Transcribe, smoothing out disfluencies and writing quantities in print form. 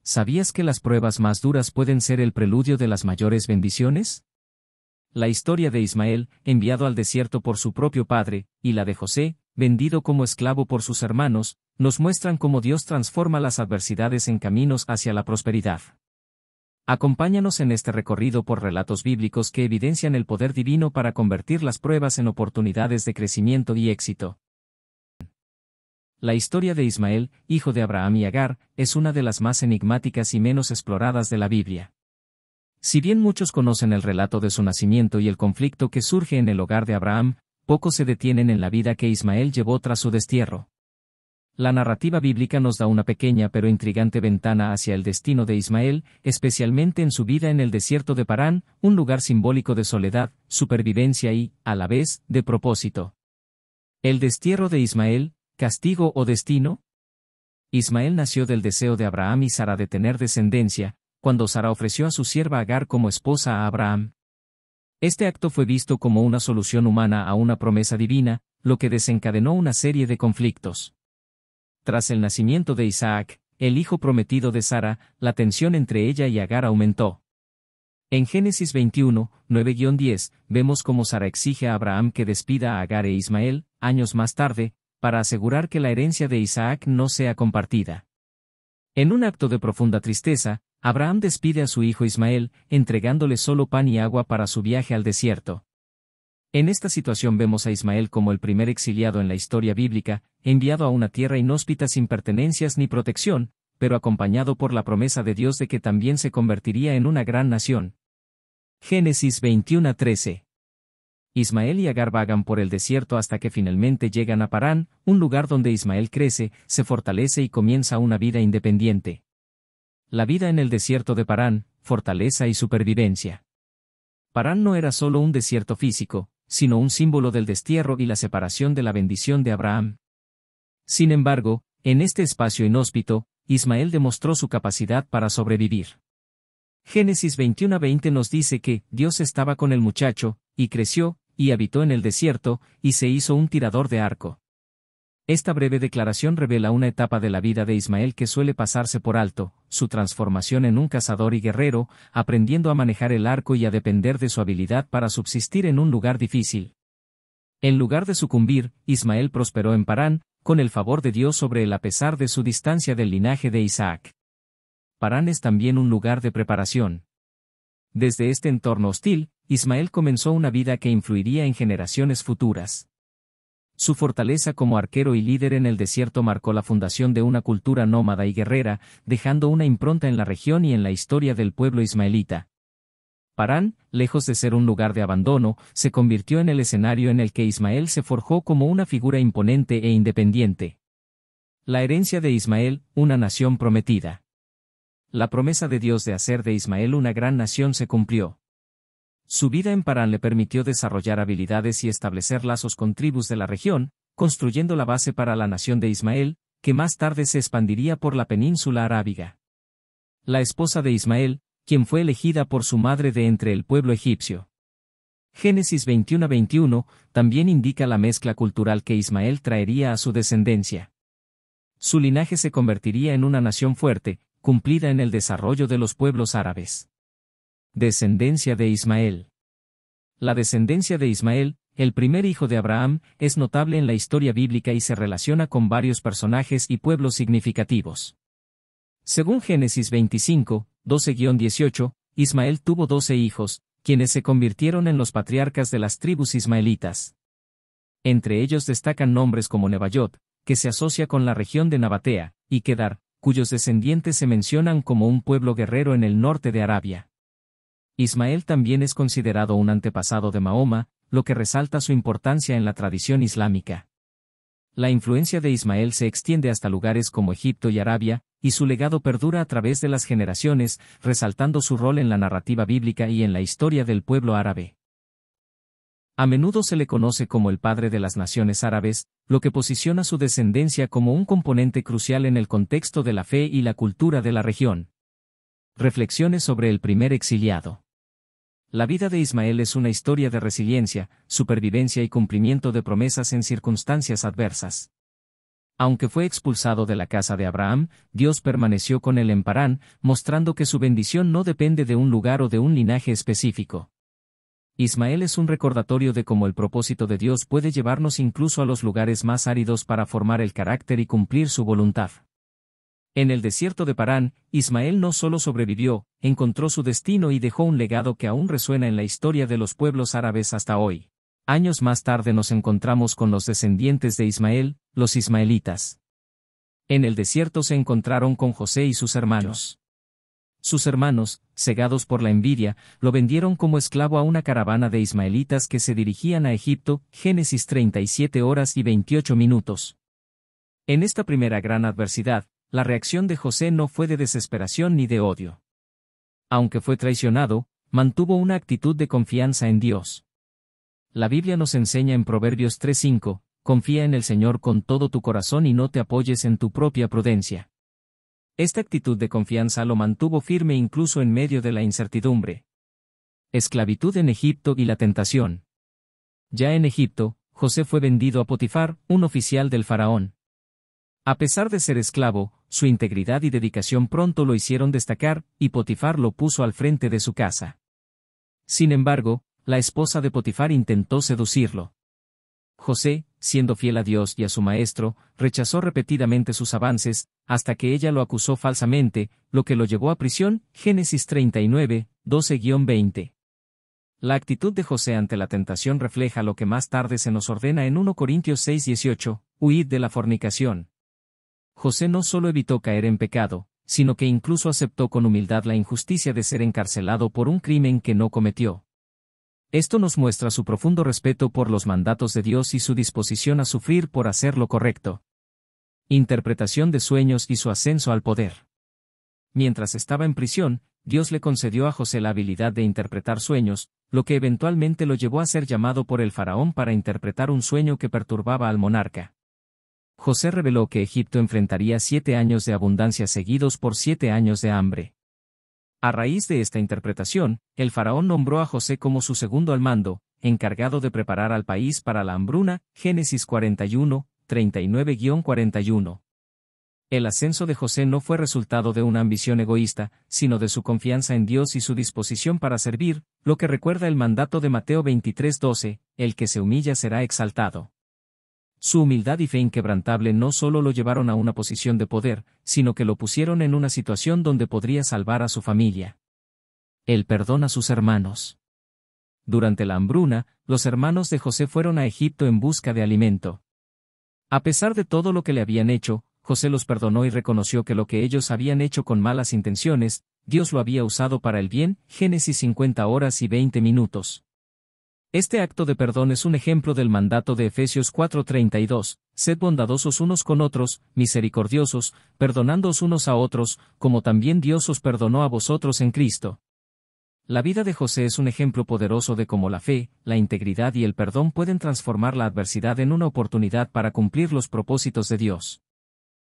¿Sabías que las pruebas más duras pueden ser el preludio de las mayores bendiciones? La historia de Ismael, enviado al desierto por su propio padre, y la de José, vendido como esclavo por sus hermanos, nos muestran cómo Dios transforma las adversidades en caminos hacia la prosperidad. Acompáñanos en este recorrido por relatos bíblicos que evidencian el poder divino para convertir las pruebas en oportunidades de crecimiento y éxito. La historia de Ismael, hijo de Abraham y Agar, es una de las más enigmáticas y menos exploradas de la Biblia. Si bien muchos conocen el relato de su nacimiento y el conflicto que surge en el hogar de Abraham, pocos se detienen en la vida que Ismael llevó tras su destierro. La narrativa bíblica nos da una pequeña pero intrigante ventana hacia el destino de Ismael, especialmente en su vida en el desierto de Parán, un lugar simbólico de soledad, supervivencia y, a la vez, de propósito. El destierro de Ismael, ¿castigo o destino? Ismael nació del deseo de Abraham y Sara de tener descendencia, cuando Sara ofreció a su sierva Agar como esposa a Abraham. Este acto fue visto como una solución humana a una promesa divina, lo que desencadenó una serie de conflictos. Tras el nacimiento de Isaac, el hijo prometido de Sara, la tensión entre ella y Agar aumentó. En Génesis 21, 9-10, vemos cómo Sara exige a Abraham que despida a Agar e Ismael, años más tarde, para asegurar que la herencia de Isaac no sea compartida. En un acto de profunda tristeza, Abraham despide a su hijo Ismael, entregándole solo pan y agua para su viaje al desierto. En esta situación vemos a Ismael como el primer exiliado en la historia bíblica, enviado a una tierra inhóspita sin pertenencias ni protección, pero acompañado por la promesa de Dios de que también se convertiría en una gran nación. Génesis 21-13. Ismael y Agar vagan por el desierto hasta que finalmente llegan a Parán, un lugar donde Ismael crece, se fortalece y comienza una vida independiente. La vida en el desierto de Parán, fortaleza y supervivencia. Parán no era solo un desierto físico, sino un símbolo del destierro y la separación de la bendición de Abraham. Sin embargo, en este espacio inhóspito, Ismael demostró su capacidad para sobrevivir. Génesis 21-20 nos dice que Dios estaba con el muchacho, y creció, y habitó en el desierto, y se hizo un tirador de arco. Esta breve declaración revela una etapa de la vida de Ismael que suele pasarse por alto, su transformación en un cazador y guerrero, aprendiendo a manejar el arco y a depender de su habilidad para subsistir en un lugar difícil. En lugar de sucumbir, Ismael prosperó en Parán, con el favor de Dios sobre él a pesar de su distancia del linaje de Isaac. Parán es también un lugar de preparación. Desde este entorno hostil, Ismael comenzó una vida que influiría en generaciones futuras. Su fortaleza como arquero y líder en el desierto marcó la fundación de una cultura nómada y guerrera, dejando una impronta en la región y en la historia del pueblo ismaelita. Parán, lejos de ser un lugar de abandono, se convirtió en el escenario en el que Ismael se forjó como una figura imponente e independiente. La herencia de Ismael, una nación prometida. La promesa de Dios de hacer de Ismael una gran nación se cumplió. Su vida en Parán le permitió desarrollar habilidades y establecer lazos con tribus de la región, construyendo la base para la nación de Ismael, que más tarde se expandiría por la península arábiga. La esposa de Ismael, quien fue elegida por su madre de entre el pueblo egipcio. Génesis 21-21, también indica la mezcla cultural que Ismael traería a su descendencia. Su linaje se convertiría en una nación fuerte, cumplida en el desarrollo de los pueblos árabes. Descendencia de Ismael. La descendencia de Ismael, el primer hijo de Abraham, es notable en la historia bíblica y se relaciona con varios personajes y pueblos significativos. Según Génesis 25, 12-18, Ismael tuvo 12 hijos, quienes se convirtieron en los patriarcas de las tribus ismaelitas. Entre ellos destacan nombres como Nebayot, que se asocia con la región de Nabatea, y Kedar, cuyos descendientes se mencionan como un pueblo guerrero en el norte de Arabia. Ismael también es considerado un antepasado de Mahoma, lo que resalta su importancia en la tradición islámica. La influencia de Ismael se extiende hasta lugares como Egipto y Arabia, y su legado perdura a través de las generaciones, resaltando su rol en la narrativa bíblica y en la historia del pueblo árabe. A menudo se le conoce como el padre de las naciones árabes, lo que posiciona su descendencia como un componente crucial en el contexto de la fe y la cultura de la región. Reflexiones sobre el primer exiliado. La vida de Ismael es una historia de resiliencia, supervivencia y cumplimiento de promesas en circunstancias adversas. Aunque fue expulsado de la casa de Abraham, Dios permaneció con él en Parán, mostrando que su bendición no depende de un lugar o de un linaje específico. Ismael es un recordatorio de cómo el propósito de Dios puede llevarnos incluso a los lugares más áridos para formar el carácter y cumplir su voluntad. En el desierto de Parán, Ismael no solo sobrevivió, encontró su destino y dejó un legado que aún resuena en la historia de los pueblos árabes hasta hoy. Años más tarde nos encontramos con los descendientes de Ismael, los ismaelitas. En el desierto se encontraron con José y sus hermanos. Sus hermanos, cegados por la envidia, lo vendieron como esclavo a una caravana de ismaelitas que se dirigían a Egipto, Génesis 37 horas y 28 minutos. En esta primera gran adversidad, la reacción de José no fue de desesperación ni de odio. Aunque fue traicionado, mantuvo una actitud de confianza en Dios. La Biblia nos enseña en Proverbios 3:5, confía en el Señor con todo tu corazón y no te apoyes en tu propia prudencia. Esta actitud de confianza lo mantuvo firme incluso en medio de la incertidumbre. Esclavitud en Egipto y la tentación. Ya en Egipto, José fue vendido a Potifar, un oficial del faraón. A pesar de ser esclavo, su integridad y dedicación pronto lo hicieron destacar, y Potifar lo puso al frente de su casa. Sin embargo, la esposa de Potifar intentó seducirlo. José, siendo fiel a Dios y a su maestro, rechazó repetidamente sus avances, hasta que ella lo acusó falsamente, lo que lo llevó a prisión, Génesis 39, 12-20. La actitud de José ante la tentación refleja lo que más tarde se nos ordena en 1 Corintios 6:18, huid de la fornicación. José no solo evitó caer en pecado, sino que incluso aceptó con humildad la injusticia de ser encarcelado por un crimen que no cometió. Esto nos muestra su profundo respeto por los mandatos de Dios y su disposición a sufrir por hacer lo correcto. Interpretación de sueños y su ascenso al poder. Mientras estaba en prisión, Dios le concedió a José la habilidad de interpretar sueños, lo que eventualmente lo llevó a ser llamado por el faraón para interpretar un sueño que perturbaba al monarca. José reveló que Egipto enfrentaría 7 años de abundancia seguidos por 7 años de hambre. A raíz de esta interpretación, el faraón nombró a José como su segundo al mando, encargado de preparar al país para la hambruna, Génesis 41, 39-41. El ascenso de José no fue resultado de una ambición egoísta, sino de su confianza en Dios y su disposición para servir, lo que recuerda el mandato de Mateo 23:12, el que se humilla será exaltado. Su humildad y fe inquebrantable no solo lo llevaron a una posición de poder, sino que lo pusieron en una situación donde podría salvar a su familia. Él perdona a sus hermanos. Durante la hambruna, los hermanos de José fueron a Egipto en busca de alimento. A pesar de todo lo que le habían hecho, José los perdonó y reconoció que lo que ellos habían hecho con malas intenciones, Dios lo había usado para el bien, Génesis 50 horas y 20 minutos. Este acto de perdón es un ejemplo del mandato de Efesios 4:32, sed bondadosos unos con otros, misericordiosos, perdonándoos unos a otros, como también Dios os perdonó a vosotros en Cristo. La vida de José es un ejemplo poderoso de cómo la fe, la integridad y el perdón pueden transformar la adversidad en una oportunidad para cumplir los propósitos de Dios.